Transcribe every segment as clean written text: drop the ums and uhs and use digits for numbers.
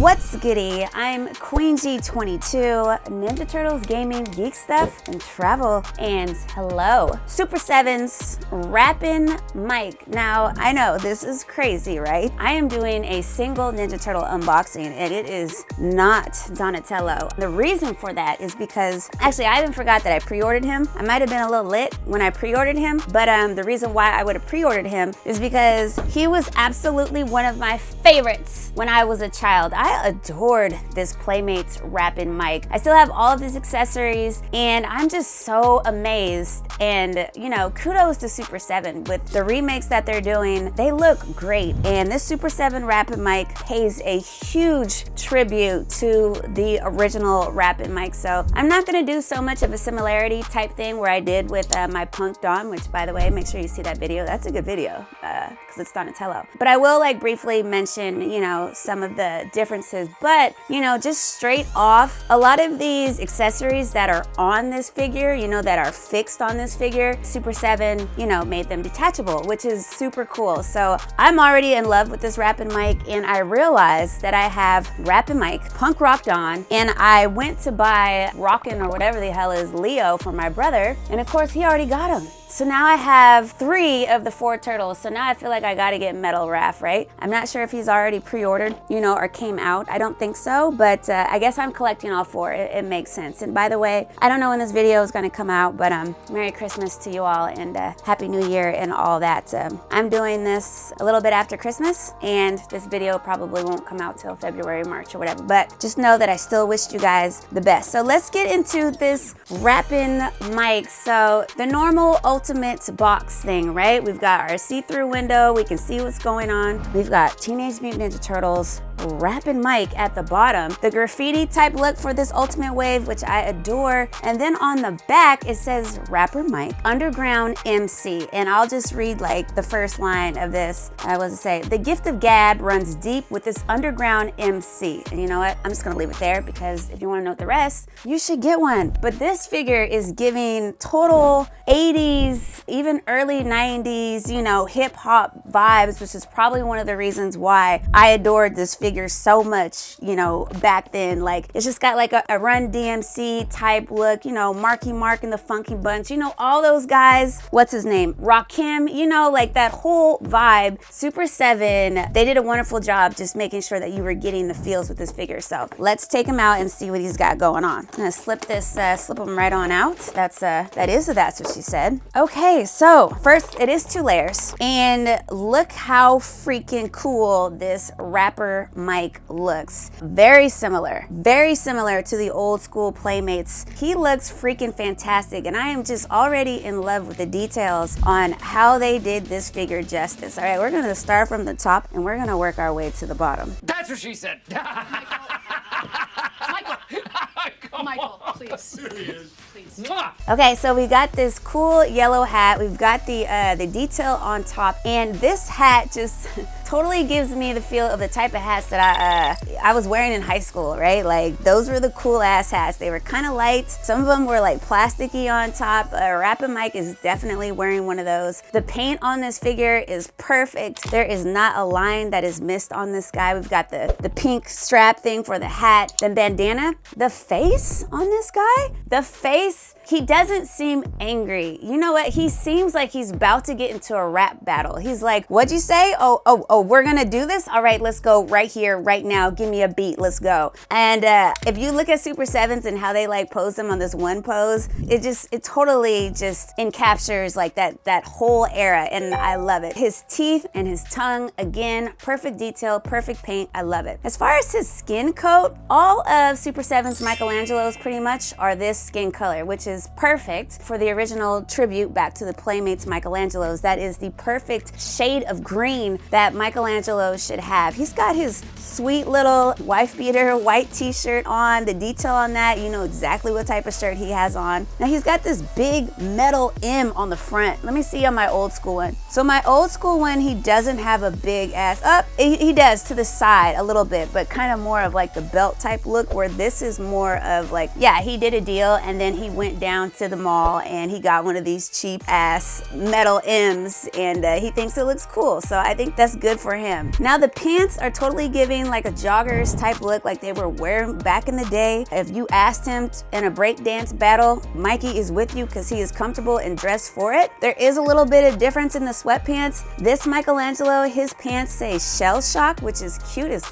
What's goody? I'm Queen G22, Ninja Turtles gaming, geek stuff, and travel. And hello, Super 7's Rappin mic. Now, I know this is crazy, right? I am doing a single Ninja Turtle unboxing, and it is not Donatello. The reason for that is because, actually, I even forgot that I pre-ordered him. I might have been a little lit when I pre-ordered him, but the reason why I would have pre-ordered him is because he was absolutely one of my favorites when I was a child. I adored this Playmates Rappin mic. I still have all of his accessories, and I'm just so amazed. And you know, kudos to Super 7 with the remakes that they're doing. They look great, and this Super 7 Rappin mic pays a huge tribute to the original Rappin mic. So I'm not gonna do so much of a similarity type thing where I did with my Punk Dawn, which, by the way, make sure you see that video. That's a good video because it's Donatello. But I will like briefly mention, you know, some of the differences. But you know, just straight off, a lot of these accessories that are on this figure, you know, that are fixed on this figure, Super 7, you know, made them detachable, which is super cool. So I'm already in love with this Rappin mic, and I realized that I have Rappin mic Punk Rocked on, and I went to buy Rockin' or whatever the hell is Leo for my brother, and of course he already got him. So now I have 3 of the 4 turtles. So now I feel like I gotta get Metal Raph, right? I'm not sure if he's already pre-ordered, you know, or came out. I don't think so, but I guess I'm collecting all 4. It makes sense. And by the way, I don't know when this video is gonna come out, but Merry Christmas to you all, and Happy New Year and all that. I'm doing this a little bit after Christmas, and this video probably won't come out till February, March or whatever, but just know that I still wished you guys the best. So let's get into this Rappin mic. So the normal ultimate box thing, right? We've got our see-through window, we can see what's going on. We've got Teenage Mutant Ninja Turtles Rappin mic at the bottom, the graffiti type look for this ultimate wave, which I adore. And then on the back it says Rapper mic Underground MC, and I'll just read like the first line of this. I was to say, the gift of gab runs deep with this underground MC. And you know what, I'm just gonna leave it there, because if you want to know the rest, you should get one. But this figure is giving total 80s, even early 90s, you know, hip hop vibes, which is probably one of the reasons why I adored this figure so much, you know, back then. Like, it's just got like a Run DMC type look, you know, Marky Mark and the Funky Bunch, you know, all those guys. What's his name? Rakim, you know, like that whole vibe. Super 7, they did a wonderful job just making sure that you were getting the feels with this figure. So let's take him out and see what he's got going on. I'm gonna slip this, slip him right on out. That's what she said. Okay, so first it is 2 layers, and look how freaking cool this Rapper mic looks. Very similar to the old school Playmates. He looks freaking fantastic, and I am just already in love with the details on how they did this figure justice. All right, we're gonna start from the top and we're gonna work our way to the bottom. That's what she said. Michael, please. Please. Okay, so we got this cool yellow hat. We've got the detail on top, and this hat just totally gives me the feel of the type of hats that I was wearing in high school, right? Like, those were the cool ass hats. They were kind of light. Some of them were like plasticky on top. Rappin mic is definitely wearing one of those. The paint on this figure is perfect. There is not a line that is missed on this guy. We've got the pink strap thing for the hat, the bandana, the face on this guy. The face, he doesn't seem angry. You know what? He seems like he's about to get into a rap battle. He's like, what'd you say? Oh, we're gonna do this? All right, let's go right here, right now. Give me a beat, let's go. And if you look at Super 7's and how they like pose them on this one pose, it totally just encaptures like that whole era, and I love it. His teeth and his tongue, again, perfect detail, perfect paint, I love it. As far as his skin coat, all of Super 7's Michelangelos pretty much are this skin color, which is perfect for the original tribute back to the Playmates Michelangelos. That is the perfect shade of green that Michelangelo should have. He's got his sweet little wife beater white t-shirt on. The detail on that, you know exactly what type of shirt he has on. Now he's got this big metal M on the front. Let me see on my old school one. So my old school one, he doesn't have a big ass up. He does to the side a little bit, but kind of more of like the belt type look, where this is more of like, yeah, he did a deal and then he went down to the mall and he got one of these cheap ass metal M's, and he thinks it looks cool. So I think that's good for him. Now the pants are totally giving like a joggers type look like they were wearing back in the day. If you asked him in a breakdance battle, Mikey is with you because he is comfortable and dressed for it. There is a little bit of difference in the sweatpants. This Michelangelo, his pants say shell shock, which is cute as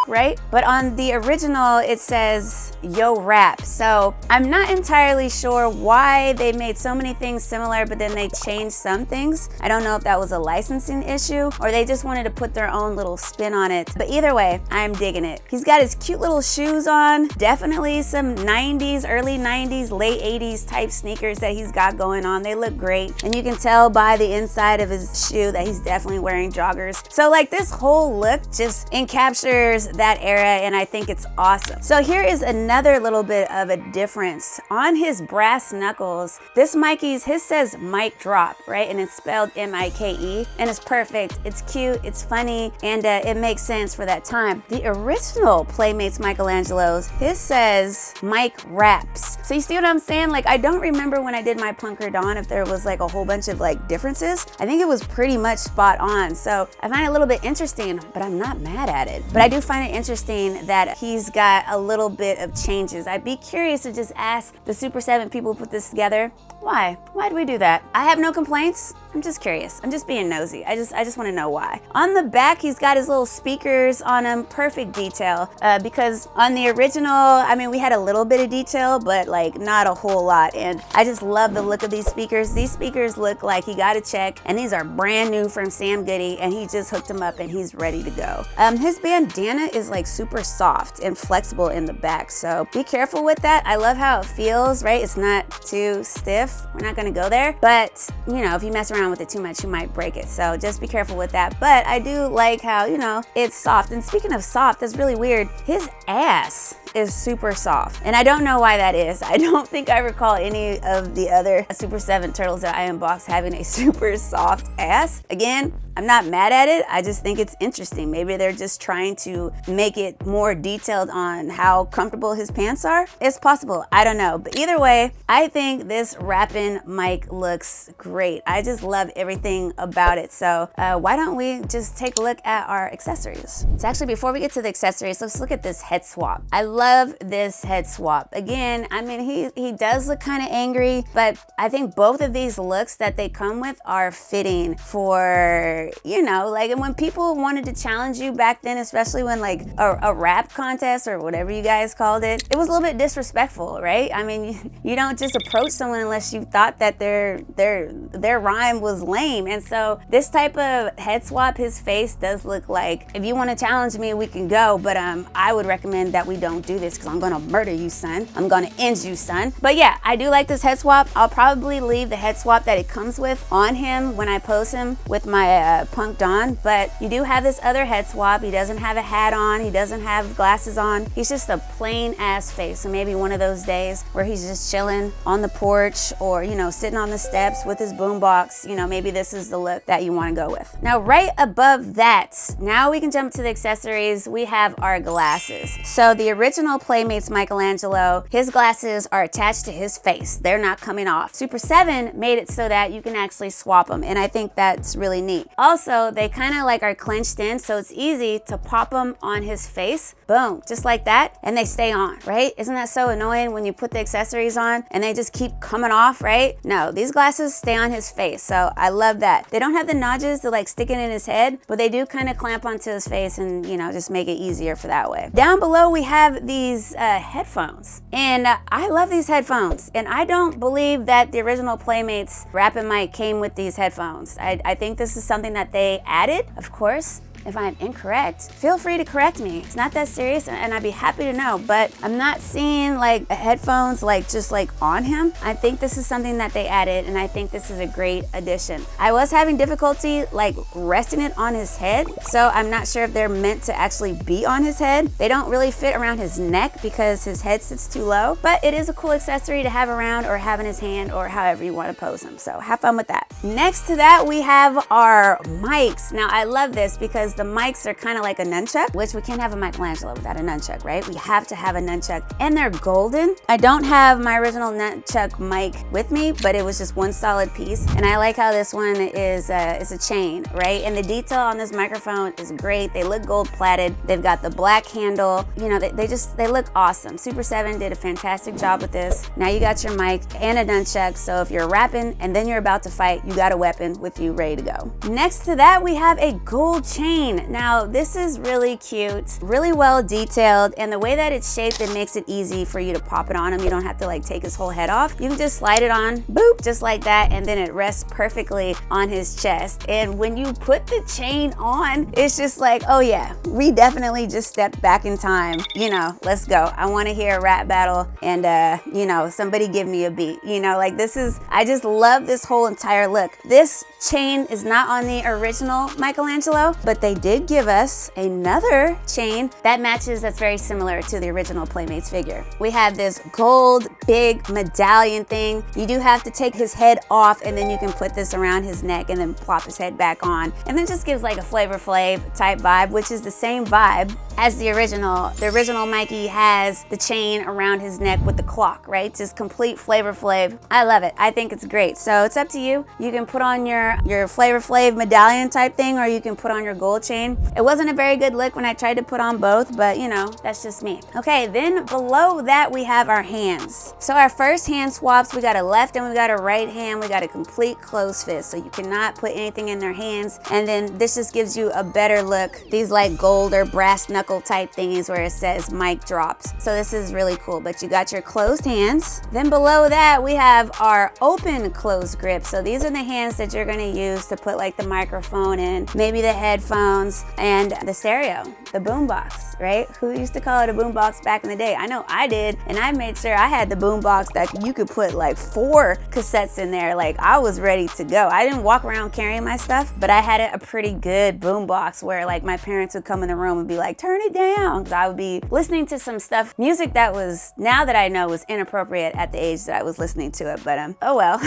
right? But on the original, it says yo rap. So I'm not entirely sure why they made so many things similar, but then they changed some things. I don't know if that was a licensing issue or they just wanted to put their own little spin on it. But either way, I'm digging it. He's got his cute little shoes on. Definitely some 90s, early 90s, late 80s type sneakers that he's got going on. They look great. And you can tell by the inside of his shoe that he's definitely wearing joggers. So like this whole look just encaptures that era, and I think it's awesome. So here is another little bit of a difference. On his brass knuckles, this Mikey's, his says mic drop, right? And it's spelled M-I-K-E, and it's perfect. It's cute, it's funny, and it makes sense for that time. The original Playmates Michelangelo's, his says Mike raps. So you see what I'm saying? Like, I don't remember when I did my Punker Dawn if there was like a whole bunch of like differences. I think it was pretty much spot on. So I find it a little bit interesting, but I'm not mad at it. But I do find it interesting that he's got a little bit of changes. I'd be curious to just ask the Super 7 people who put this together, why? Why'd we do that? I have no complaints. I'm just curious. I'm just being nosy. I just want to know why. On the back, he's got his little speakers on him. Perfect detail. Because on the original, I mean, we had a little bit of detail, but like not a whole lot. And I just love the look of these speakers. These speakers look like he got a check, and these are brand new from Sam Goody, and he just hooked them up and he's ready to go. His bandana is like super soft and flexible in the back. So be careful with that. I love how it feels, right? It's not too stiff. We're not gonna go there, but you know, if you mess around with it too much, you might break it. So just be careful with that. But I do like how, you know, it's soft. And speaking of soft, that's really weird. His ass is super soft. And I don't know why that is. I don't think I recall any of the other Super 7 turtles that I unboxed having a super soft ass. Again, I'm not mad at it. I just think it's interesting. Maybe they're just trying to make it more detailed on how comfortable his pants are. It's possible. I don't know. But either way, I think this Rappin mic looks great. I just love everything about it. So why don't we just take a look at our accessories? So actually, before we get to the accessories, let's look at this head swap. I love this head swap. Again, I mean, he does look kind of angry, but I think both of these looks that they come with are fitting for, you know, like, and when people wanted to challenge you back then, especially when like a rap contest or whatever you guys called it, it was a little bit disrespectful, right? I mean, you don't just approach someone unless you thought that their rhyme was lame. And so this type of head swap, his face does look like, if you want to challenge me, we can go, but I would recommend that we don't do this because I'm gonna murder you, son. I'm gonna end you, son. But yeah, I do like this head swap. I'll probably leave the head swap that it comes with on him when I pose him with my Punk Dawn, but you do have this other head swap. He doesn't have a hat on, he doesn't have glasses on. He's just a plain ass face. So maybe one of those days where he's just chilling on the porch or, you know, sitting on the steps with his boombox, you know, maybe this is the look that you want to go with. Now, right above that, now we can jump to the accessories. We have our glasses. So the original Playmates Michelangelo, his glasses are attached to his face. They're not coming off. Super 7 made it so that you can actually swap them, and I think that's really neat. Also, they kind of like are clenched in, so it's easy to pop them on his face. Boom, just like that, and they stay on, right? Isn't that so annoying when you put the accessories on and they just keep coming off, right? No, these glasses stay on his face, so I love that. They don't have the notches to like stick it in his head, but they do kind of clamp onto his face and, you know, just make it easier for that way. Down below, we have these headphones, and I love these headphones, and I don't believe that the original Playmates Rappin mic came with these headphones. I think this is something that they added. Of course, if I'm incorrect, feel free to correct me. It's not that serious, and I'd be happy to know, but I'm not seeing like headphones like just like on him. I think this is something that they added, and I think this is a great addition. I was having difficulty like resting it on his head, so I'm not sure if they're meant to actually be on his head. They don't really fit around his neck because his head sits too low, but it is a cool accessory to have around or have in his hand or however you want to pose him, so have fun with that. Next to that, we have our mics. Now, I love this because because the mics are kind of like a nunchuck, which we can't have a Michelangelo without a nunchuck, right? We have to have a nunchuck, and they're golden. I don't have my original nunchuck mic with me, but it was just one solid piece, and I like how this one is a chain, right? And the detail on this microphone is great. They look gold plated. They've got the black handle. You know, they look awesome. Super 7 did a fantastic job with this. Now you got your mic and a nunchuck, so if you're rapping and then you're about to fight, you got a weapon with you ready to go. Next to that, we have a gold chain. Now this is really cute, really well detailed, and the way that it's shaped, it makes it easy for you to pop it on him. You don't have to like take his whole head off. You can just slide it on, boop, just like that, and then it rests perfectly on his chest. And when you put the chain on, it's just like, oh yeah, we definitely just stepped back in time. You know, let's go. I want to hear a rap battle, and you know, somebody give me a beat. You know, like this is, I just love this whole entire look. This chain is not on the original Michelangelo, but they did give us another chain that matches, that's very similar to the original Playmates figure. We have this gold big medallion thing. You do have to take his head off, and then you can put this around his neck and then plop his head back on, and then just gives like a Flavor Flav type vibe, which is the same vibe as the original. The original Mikey has the chain around his neck with the clock, right? Just complete Flavor Flav. I love it. I think it's great. So it's up to you. You can put on your Flavor Flav medallion type thing, or you can put on your gold chain. It wasn't a very good look when I tried to put on both, but you know, that's just me. Okay, then below that we have our hands. So our first hand swaps, we got a left and we got a right hand. We got a complete closed fist, so you cannot put anything in their hands. And then this just gives you a better look. These like gold or brass knuckle type thingies where it says mic drops. So this is really cool, but you got your closed hands. Then below that we have our open closed grip. So these are the hands that you're gonna use to put like the microphone in, maybe the headphones and the stereo, the boombox, right? Who used to call it a boombox back in the day? I know I did, and I made sure I had the boombox that you could put like 4 cassettes in there. Like I was ready to go. I didn't walk around carrying my stuff, but I had a pretty good boombox where like my parents would come in the room and be like, turn it down, because I would be listening to some stuff, music that was, now that I know, was inappropriate at the age that I was listening to it, but oh well.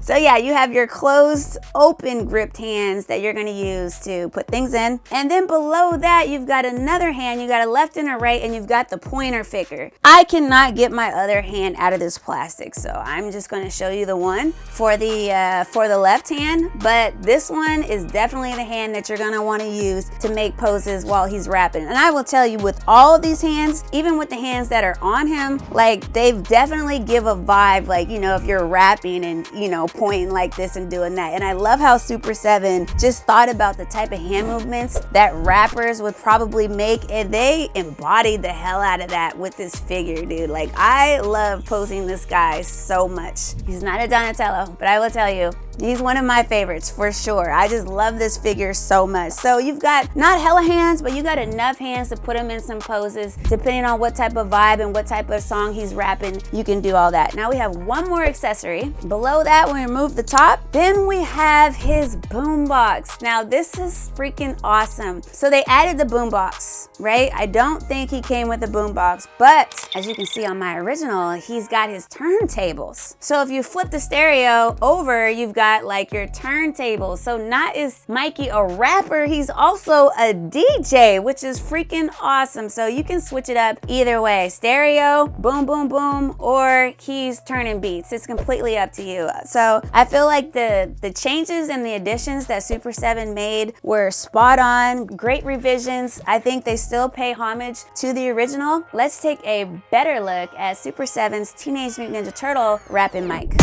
So yeah, you have your closed, open gripped hands that you're gonna use to put things in. And then below that, you've got another hand, you got a left and a right, and you've got the pointer finger. I cannot get my other hand out of this plastic, so I'm just gonna show you the one for the left hand, but this one is definitely the hand that you're gonna wanna use to make poses while he's rapping. And I will tell you, with all of these hands, even with the hands that are on him, like they've definitely give a vibe, like, you know, if you're rapping and, you know, pointing like this and doing that. And I love how Super 7 just thought about the type of hand movements that rappers would probably make, and they embodied the hell out of that with this figure, dude. Like I love posing this guy so much. He's not a Donatello, but I will tell you, he's one of my favorites for sure. I just love this figure so much. So you've got not hella hands, but you got enough hands to put him in some poses. Depending on what type of vibe and what type of song he's rapping, you can do all that. Now we have one more accessory. Below that, when we remove the top, then we have his boombox. Now this is freaking awesome. So they added the boombox, right? I don't think he came with a boombox, but as you can see on my original, he's got his turntables. So if you flip the stereo over, you've got like your turntables. So not is Mikey a rapper, he's also a DJ, which is freaking awesome. So you can switch it up either way, stereo, boom, boom, boom, or he's turning beats. It's completely up to you. So I feel like the changes and the additions that Super 7 made were spot on, great revisions. I think they still pay homage to the original. Let's take a better look at Super 7's Teenage Mutant Ninja Turtle Rappin' mic.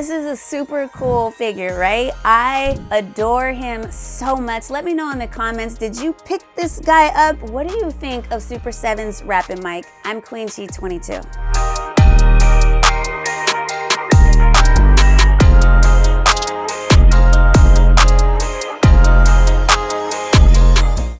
This is a super cool figure, right? I adore him so much. Let me know in the comments, did you pick this guy up? What do you think of Super 7's Rappin' Mike? I'm Queen G 22.